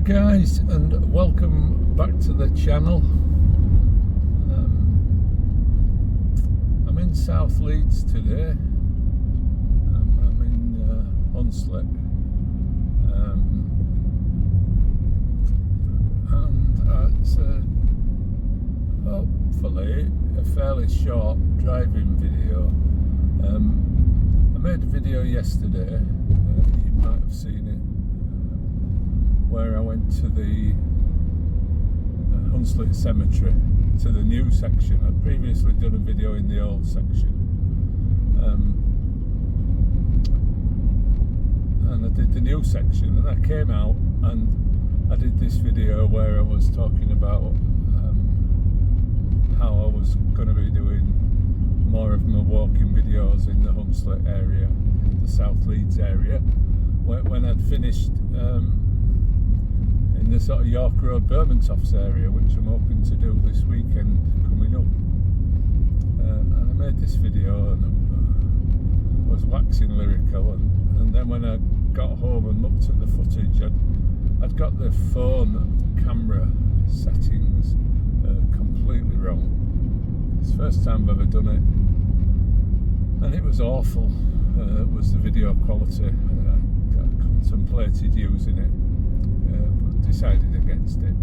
guys, and welcome back to the channel. I'm in South Leeds today. I'm in Hunslet, and it's hopefully a fairly short driving video. I made a video yesterday, you might have seen it, where I went to the Hunslet Cemetery, to the new section. I'd previously done a video in the old section, and I did the new section, and I came out and I did this video where I was talking about how I was going to be doing more of my walking videos in the Hunslet area, in the South Leeds area, when I'd finished in the sort of York Road Bermontofts area, which I'm hoping to do this weekend coming up. And I made this video and I was waxing lyrical, and then when I got home and looked at the footage, I'd got the phone camera settings completely wrong. It's the first time I've ever done it, and it was awful. It was the video quality. I contemplated using it, but decided against it.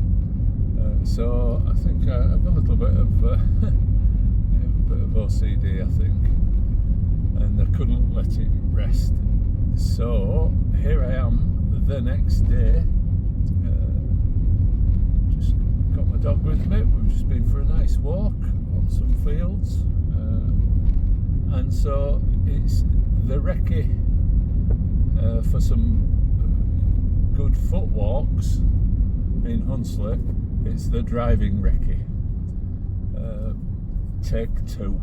So I think I have a little bit of OCD, I think, and I couldn't let it rest. So here I am the next day. Just got my dog with me. We've just been for a nice walk on some fields, and so it's the recce for some good foot walks in Hunslet. It's the driving recce, take two.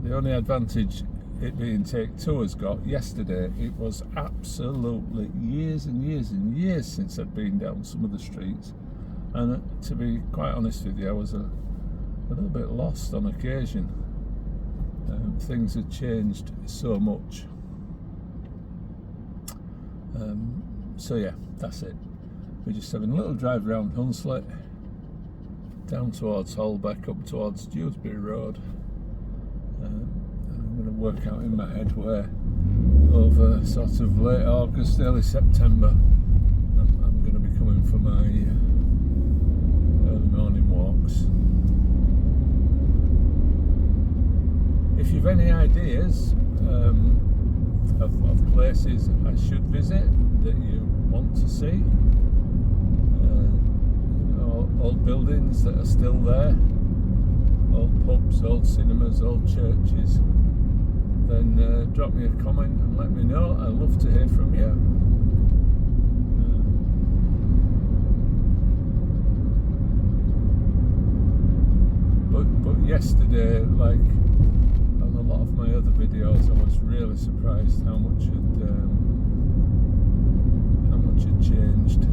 The only advantage it being take two has got, yesterday it was absolutely years and years and years since I'd been down some of the streets, and to be quite honest with you, I was a little bit lost on occasion. Things had changed so much. So yeah, that's it. We're just having a little drive around Hunslet, down towards Holbeck, up towards Dewsbury Road, and I'm going to work out in my head where over sort of late August, early September I'm going to be coming for my early morning walks. If you've any ideas of places I should visit that you want to see, old buildings that are still there, old pubs, old cinemas, old churches, then drop me a comment and let me know. I'd love to hear from you. But yesterday, like on a lot of my other videos, I was really surprised how much had changed.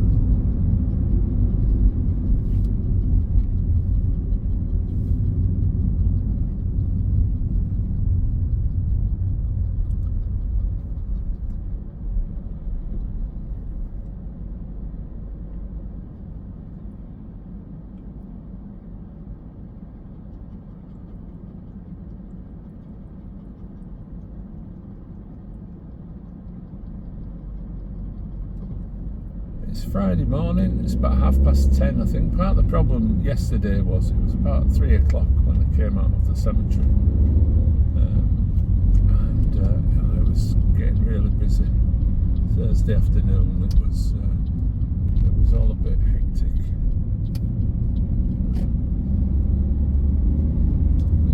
It's Friday morning, it's about 10:30, I think. Part of the problem yesterday was it was about 3 o'clock when I came out of the cemetery, and it was getting really busy. Thursday afternoon, it was all a bit hectic.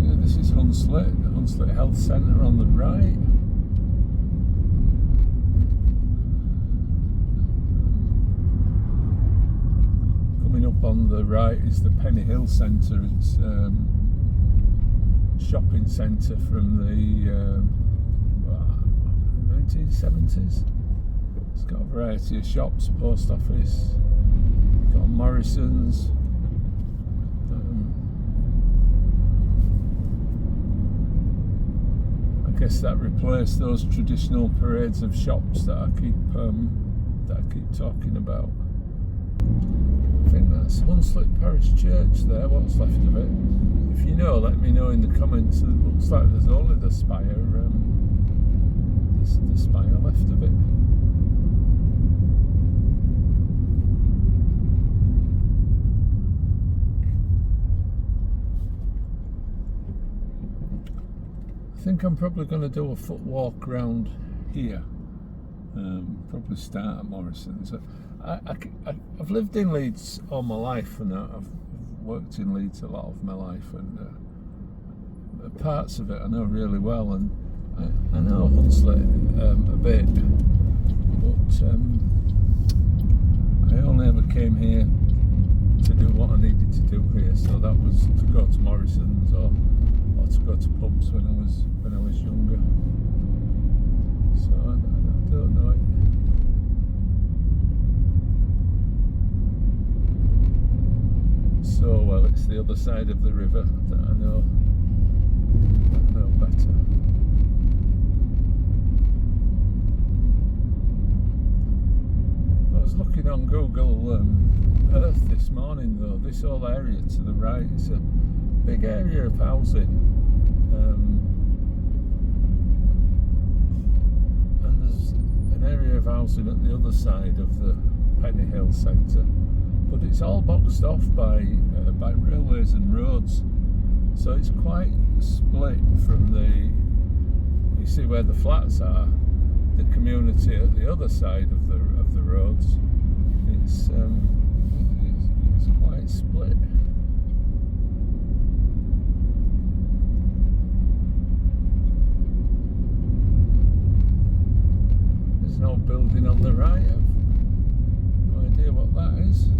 Yeah, this is Hunslet, the Hunslet Health Centre on the right. Up on the right is the Penny Hill Centre. It's shopping centre from the 1970s. It's got a variety of shops, post office, got Morrison's. I guess that replaced those traditional parades of shops that I keep that I keep talking about. I think that's Hunslet Parish Church there, what's left of it. If you know, let me know in the comments. It looks like there's only the spire, the spire left of it. I think I'm probably going to do a foot walk round here. Probably start at Morrison's. I've lived in Leeds all my life, and I've worked in Leeds a lot of my life, and parts of it I know really well, and I know Hunslet a bit, but I only ever came here to do what I needed to do here, so that was to go to Morrison's or to go to pubs when I was younger. So I don't know it. So well, it's the other side of the river that I know better. I was looking on Google Earth this morning though. This whole area to the right, it's a big area of housing, and there's an area of housing at the other side of the Penny Hill Centre, but it's all boxed off by railways and roads, so it's quite split from you see where the flats are, the community at the other side of the roads. It's quite split. There's no building on the right. I've no idea what that is.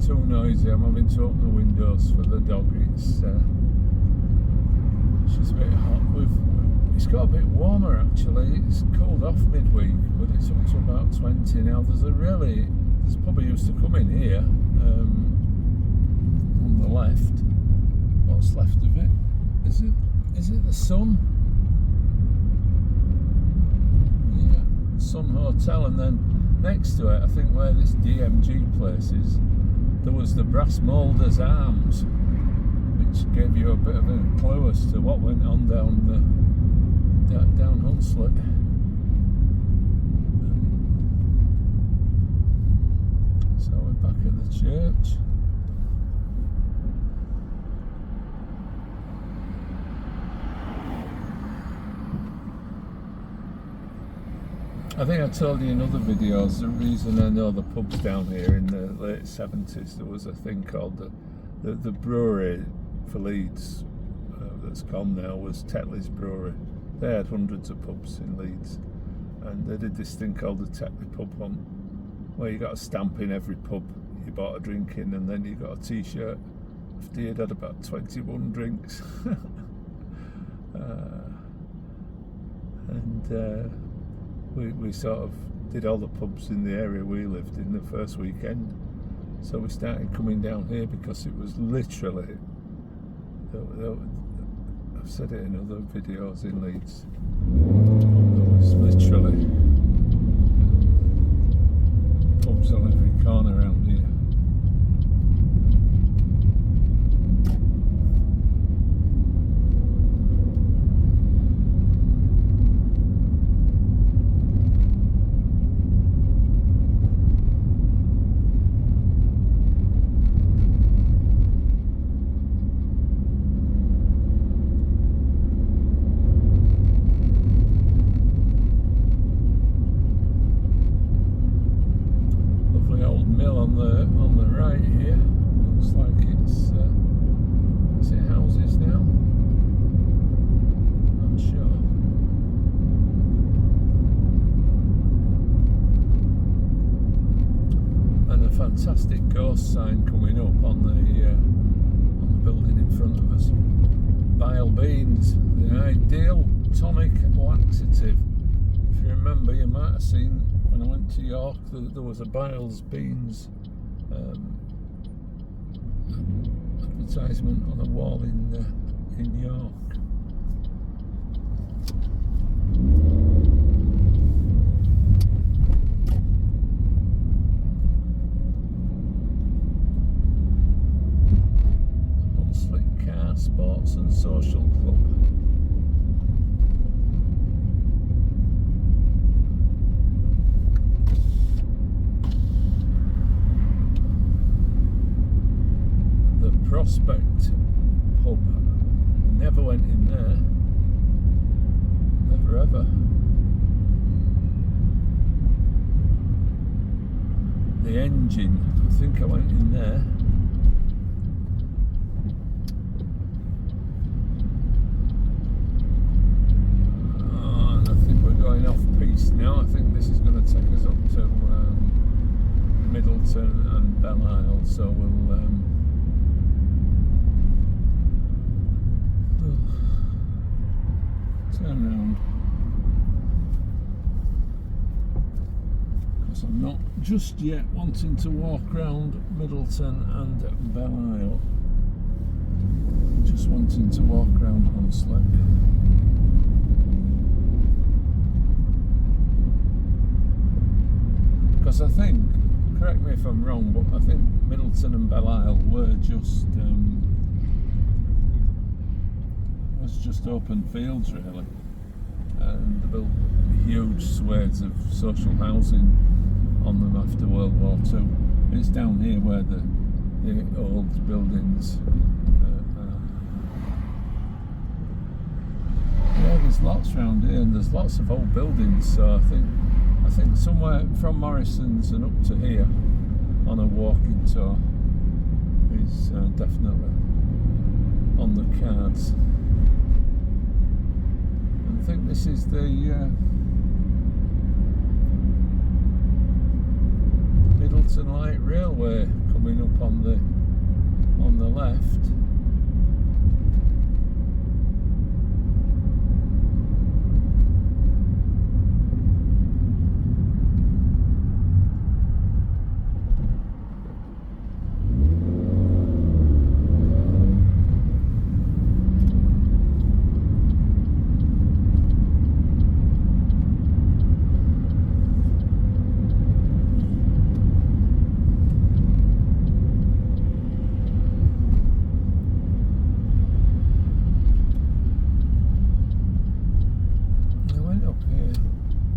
Too noisy. I'm having to open the windows for the dog. She's a bit hot. It's got a bit warmer actually. It's cooled off midweek, but it's up to about 20 now. There's probably used to come in here on the left. What's left of it? Is it the Sun? Yeah, Sun Hotel, and then next to it, I think where this DMG place is, there was the Brass Moulder's Arms, which gave you a bit of a clue as to what went on down Hunslet. So we're back at the church. I think I told you in other videos the reason I know the pubs down here in the late 70s. There was a thing called the brewery for Leeds that's gone now, was Tetley's Brewery. They had hundreds of pubs in Leeds, and they did this thing called the Tetley Pub Hunt, where you got a stamp in every pub you bought a drink in, and then you got a t-shirt after you'd had about 21 drinks. We sort of did all the pubs in the area we lived in the first weekend, so we started coming down here because it was literally, I've said it in other videos in Leeds, there was literally pubs on every corner around here. On the right here, looks like it's is it houses now? Not sure. And a fantastic ghost sign coming up on the building in front of us. Bile beans, the ideal tonic laxative. If you remember, you might have seen when I went to York that there was a Biles beans advertisement on a wall in York. Hunslet Car Sports and Social Club. Prospect pub. Never went in there. Never ever. The Engine. I think I went in there. Oh, and I think we're going off piste now. I think this is going to take us up to Middleton and Belle-Isle, so we'll turn round, because I'm not just yet wanting to walk around Middleton and Belle-Isle. I'm just wanting to walk around Hunslet. Because I think, correct me if I'm wrong, but I think Middleton and Belle-Isle were just open fields really, and they built huge swathes of social housing on them after World War II. And it's down here where the old buildings are. Yeah, there's lots around here, and there's lots of old buildings. So I think somewhere from Morrison's and up to here on a walking tour is definitely on the cards. I think this is the Middleton Light Railway coming up on the left.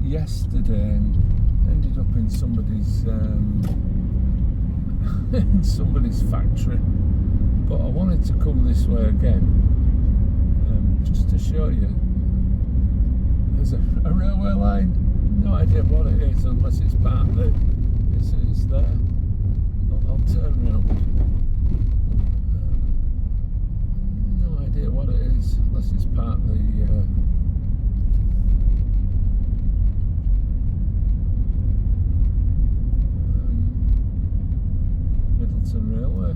Yesterday and ended up in somebody's in somebody's factory, but I wanted to come this way again just to show you there's a railway line. No idea what it is unless it's part of it. It's there. I'll turn around. No idea what it is unless it's part of the Middleton Railway.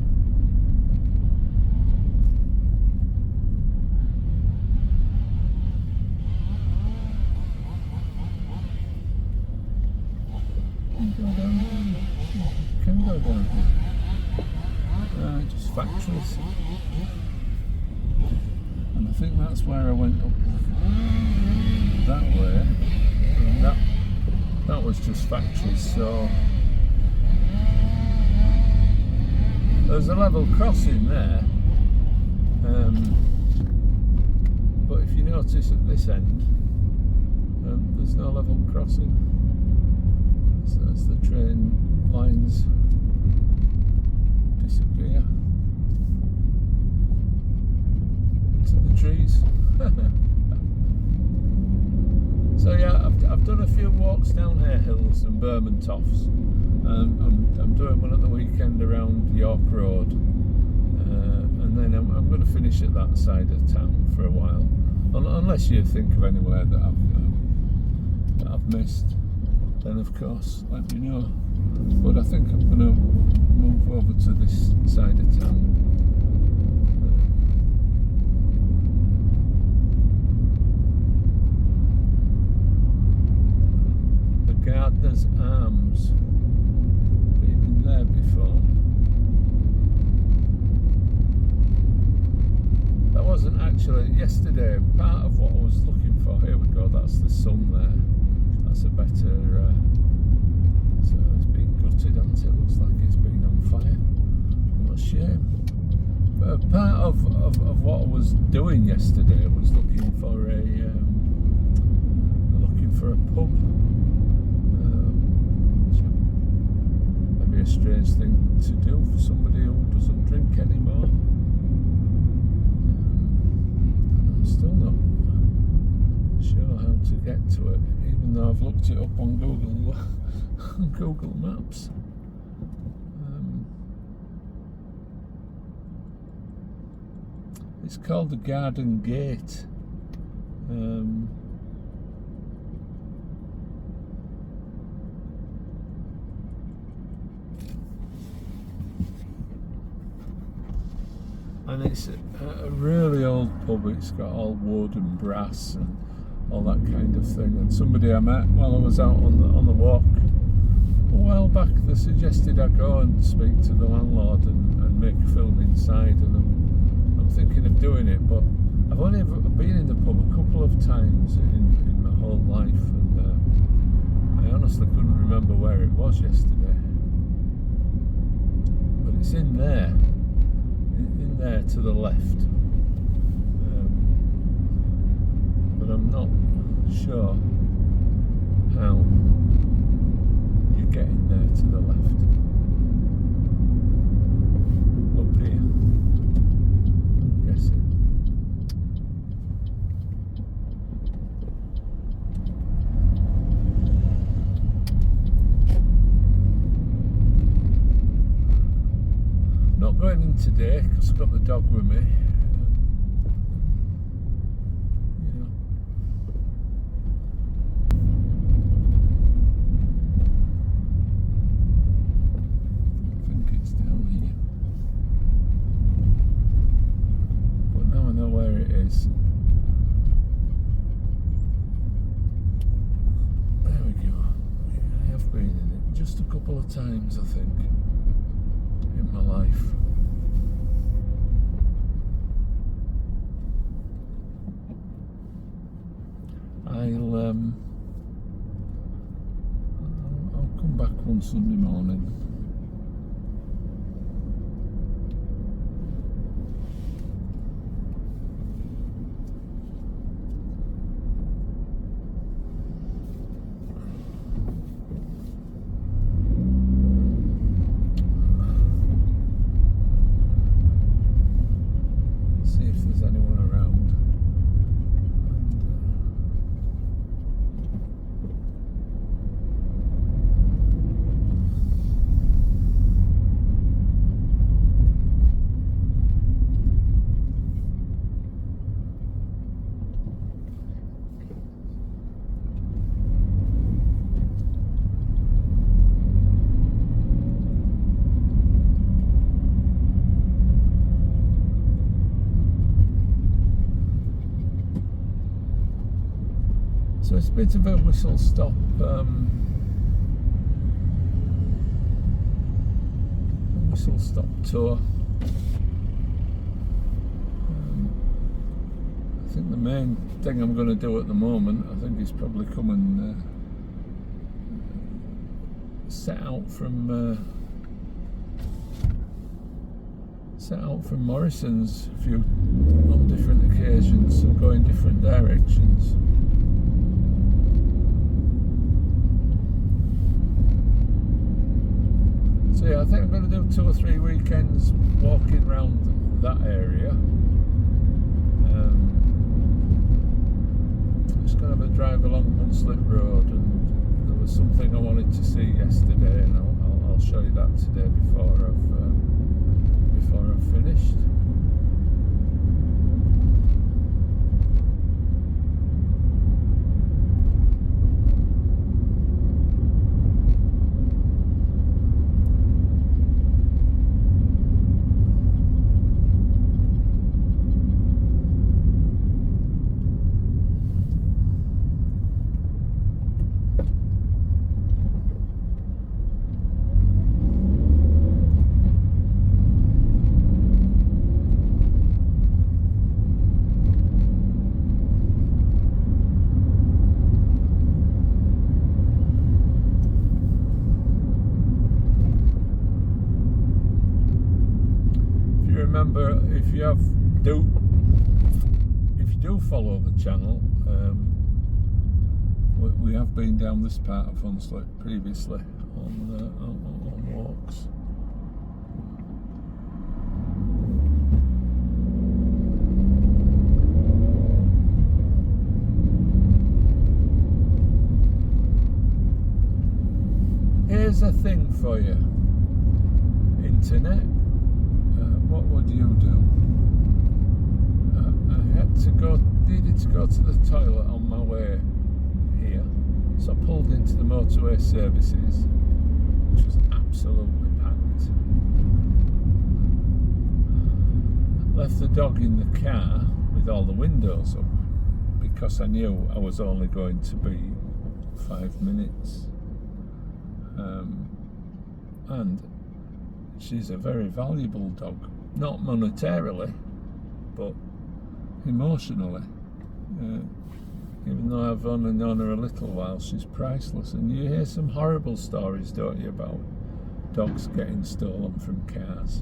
Can go down here. Just factories. And I think that's where I went up that way. And that was just factories, so there's a level crossing there, but if you notice at this end, there's no level crossing. So as the train lines disappear into the trees. So yeah, I've done a few walks down Hare Hills and Bermontoffs. I'm doing one at the weekend around York Road, and then I'm going to finish at that side of town for a while, unless you think of anywhere that I've missed, then of course let me know. But I think I'm going to move over to this side of town Gardener's Arms. Been there before. That wasn't actually yesterday. Part of what I was looking for. Here we go. That's the sun there. That's a better. So it's been gutted, hasn't it? Looks like it's been on fire. What a shame. But part of what I was doing yesterday was looking for a pub. Maybe a strange thing to do for somebody who doesn't drink anymore. I'm still not sure how to get to it, even though I've looked it up on Google on Google Maps. It's called the Garden Gate. And it's a really old pub. It's got all wood and brass and all that kind of thing. And somebody I met while I was out on the walk a while back, they suggested I go and speak to the landlord and make a film inside. And I'm thinking of doing it, but I've only ever been in the pub a couple of times in my whole life, and I honestly couldn't remember where it was yesterday. But it's in there to the left, but I'm not sure how you get in there to the left. Up here, I'm guessing. Not going in today because I've got the dog with me. I think it's down here. But now I know where it is. There we go. I have been in it just a couple of times, I think, in my life. I'll come back one Sunday morning. See if there's anyone around. So it's a bit of a whistle stop tour. I think the main thing I'm going to do at the moment, I think, is probably come and set out from Morrison's on different occasions and go in different directions. So yeah, I think I'm going to do 2 or 3 weekends walking around that area. Just going to have a drive along Hunslet Road, and there was something I wanted to see yesterday, and I'll show you that today before I've finished. remember, if you do follow the channel, we have been down this part of Hunslet previously on walks. Here's a thing for you. Internet. What would you do? Needed to go to the toilet on my way here, so I pulled into the Motorway services, which was absolutely packed. Left the dog in the car with all the windows up because I knew I was only going to be 5 minutes. And she's a very valuable dog, not monetarily, but emotionally. Even though I've only known her a little while, she's priceless. And you hear some horrible stories, don't you, about dogs getting stolen from cars.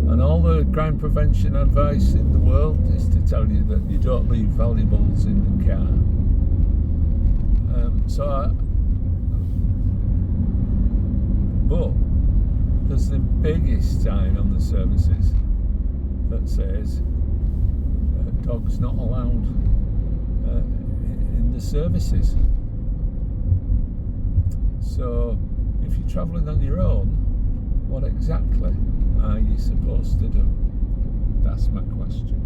And all the crime prevention advice in the world is to tell you that you don't leave valuables in the car. But there's the biggest sign on the services that says dogs not allowed in the services. So if you're travelling on your own, what exactly are you supposed to do? That's my question.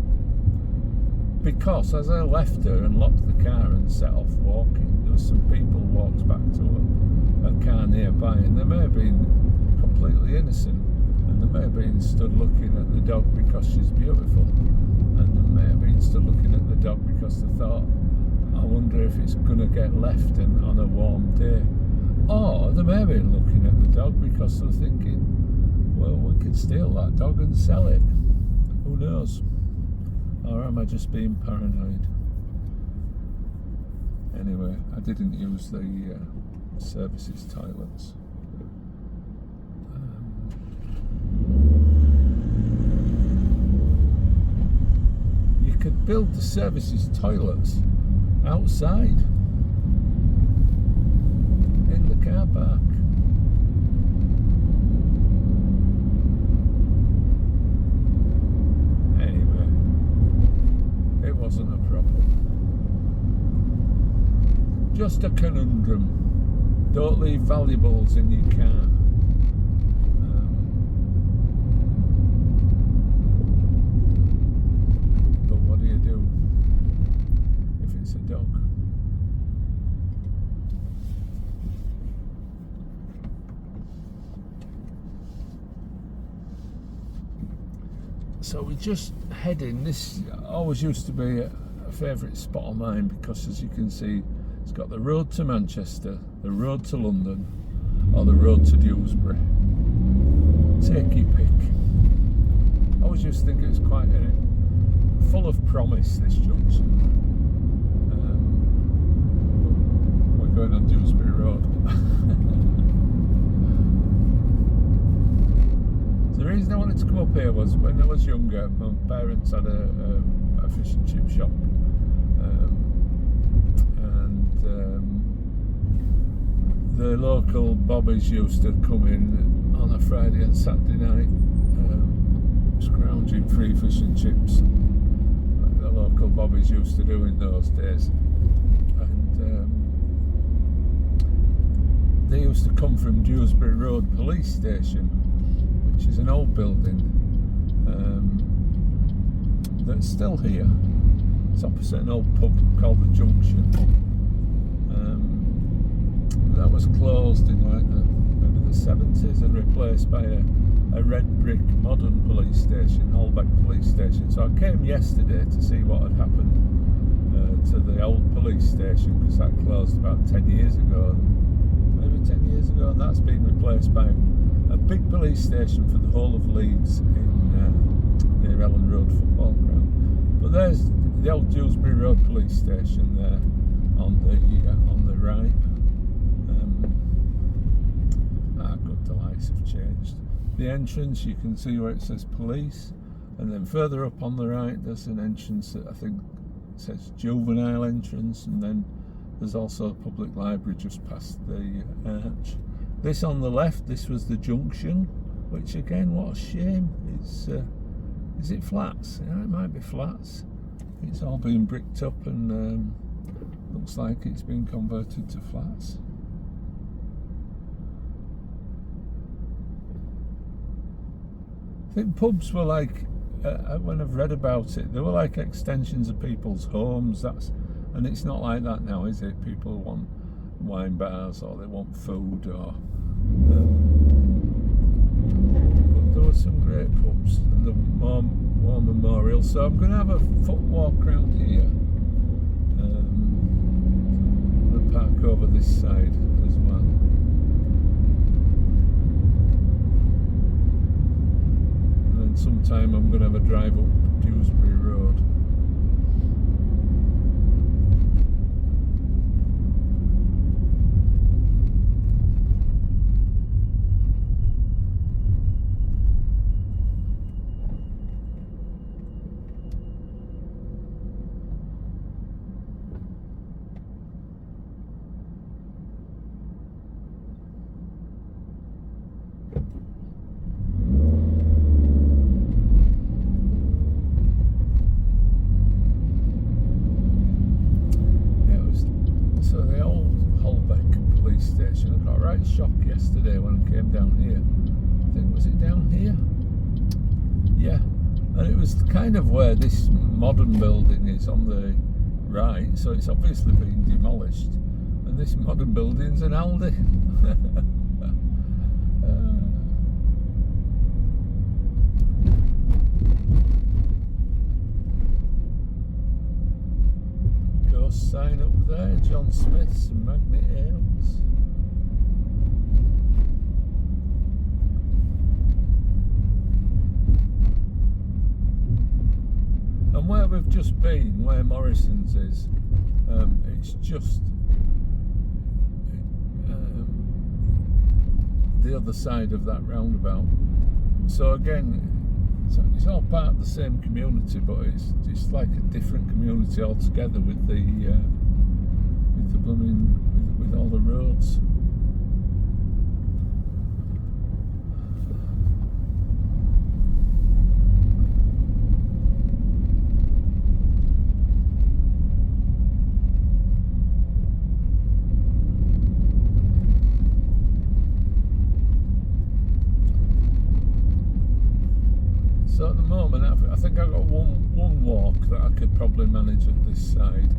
Because as I left her and locked the car and set off walking, there were some people walked back to a car nearby, and they may have been completely innocent, and they may have been stood looking at the dog because she's beautiful, and they may have been stood looking at the dog because they thought, I wonder if it's going to get left on a warm day. Or they may have been looking at the dog because they're thinking, well, we could steal that dog and sell it. Who knows? Or am I just being paranoid? Anyway, I didn't use the services toilets. You could build the services toilets outside in the car park. Anyway, it wasn't a problem. Just a conundrum. Don't leave valuables in your car. But what do you do if it's a dog? So we're just heading. This always used to be a favourite spot of mine because, as you can see, it's got the road to Manchester, the road to London, or the road to Dewsbury. Take your pick. I always used to think it was quite full of promise, this junction. We're going on Dewsbury Road. The reason I wanted to come up here was when I was younger, my parents had a fish and chip shop. The local bobbies used to come in on a Friday and Saturday night, scrounging free fish and chips, like the local bobbies used to do in those days. And they used to come from Dewsbury Road Police Station, which is an old building that's still here. It's opposite an old pub called the Junction. That was closed in like maybe the 70s and replaced by a red brick modern police station, Holbeck police station. So I came yesterday to see what had happened to the old police station, because that closed about 10 years ago, maybe 10 years ago, and that's been replaced by a big police station for the whole of Leeds near Ellen Road football ground. But there's the old Dewsbury Road police station there on the right. Good, the lights have changed. The entrance, you can see where it says police. And then further up on the right, there's an entrance that I think says juvenile entrance, and then there's also a public library just past the arch. This on the left, this was the junction, which again, what a shame. It's is it flats? Yeah, it might be flats. It's all been bricked up and looks like it's been converted to flats. I think pubs were like, when I've read about it, they were like extensions of people's homes. And it's not like that now, is it? People want wine bars or they want food, or but there were some great pubs and the war memorial. So I'm going to have a foot walk around here. I'm going to park over this side as well. Sometime I'm going to have a drive up Dewsbury Road. Station. I got a right shock yesterday when I came down here. I think, was it down here? Yeah, and it was kind of where this modern building is on the right, so it's obviously been demolished, and this modern building's an Aldi. Ghost sign up there, John Smith's and Magnet Ales. And where we've just been, where Morrison's is, it's just the other side of that roundabout. So again, it's all part of the same community, but it's like a different community altogether with the blooming with all the roads. So at the moment, I think I've got one walk that I could probably manage at this side.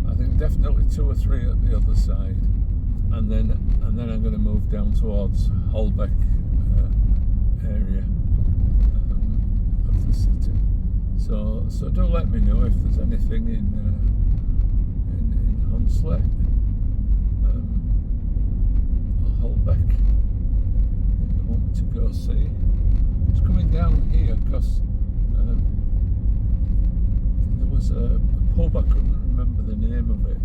I think definitely 2 or 3 at the other side, and then I'm going to move down towards Holbeck area of the city. So do let me know if there's anything in Hunslet or Holbeck that you want me to go see. It's coming down here because there was a pub, I couldn't remember the name of it,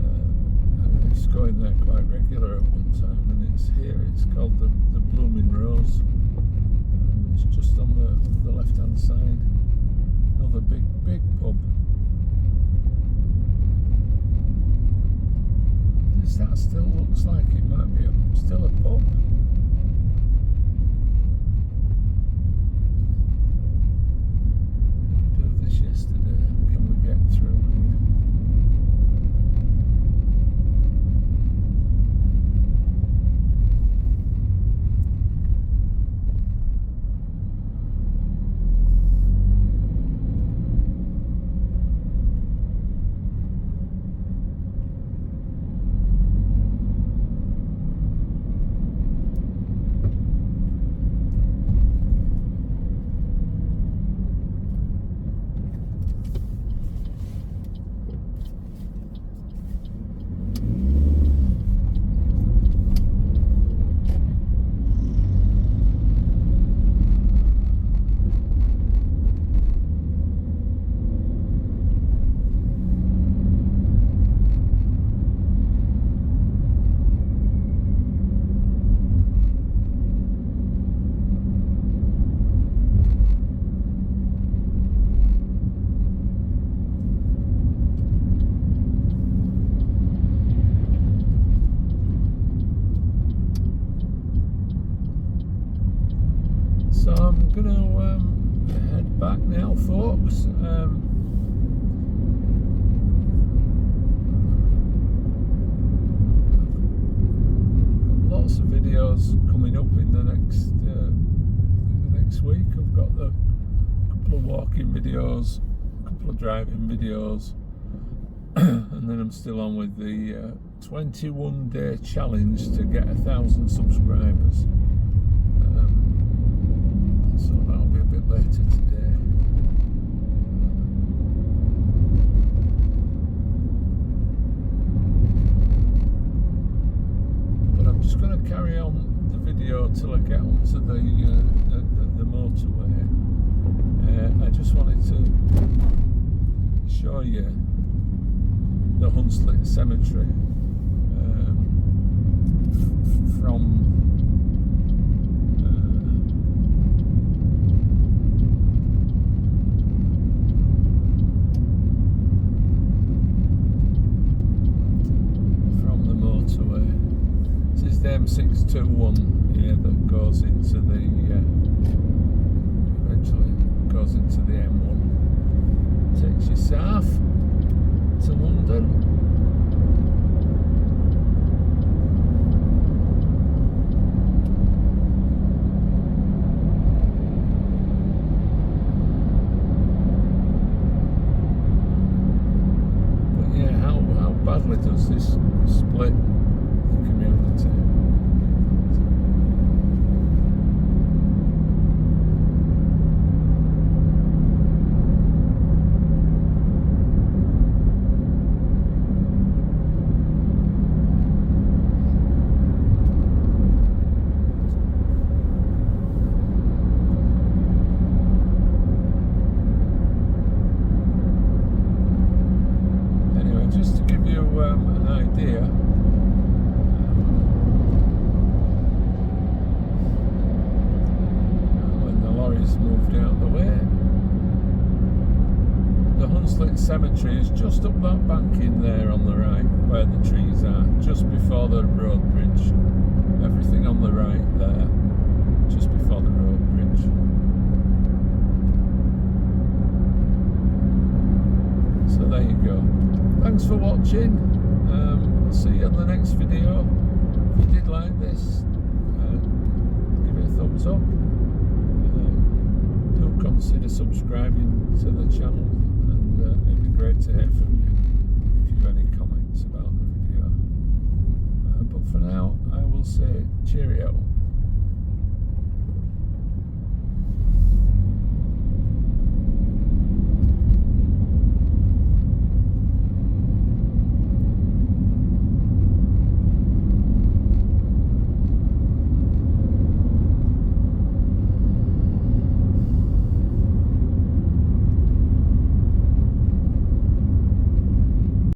and I used to go in there quite regular at one time, and it's here, it's called the Blooming Rose. It's just on the left hand side, another big pub. That still looks like it might be still a pub. Yesterday, can we get through here? So I'm going to head back now, folks. Lots of videos coming up in the next week. I've got a couple of walking videos, a couple of driving videos, and then I'm still on with the 21-day challenge to get 1,000 subscribers. So that'll be a bit later today. But I'm just going to carry on the video till I get onto the motorway. I just wanted to show you the Hunslet Cemetery from the motorway. This is the M621 here that goes into the eventually goes into the M1. Takes you south to London. But yeah, how badly does this split the community? Just to give you an idea, when the lorries moved out of the way, the Hunslet Cemetery is just up that bank in there on the right, where the trees are, just before the road bridge. Everything on the right there, just before the road bridge. So there you go. Thanks for watching. I'll see you on the next video. If you did like this, give it a thumbs up. Do consider subscribing to the channel, and it'd be great to hear from you if you have any comments about the video. But for now, I will say cheerio.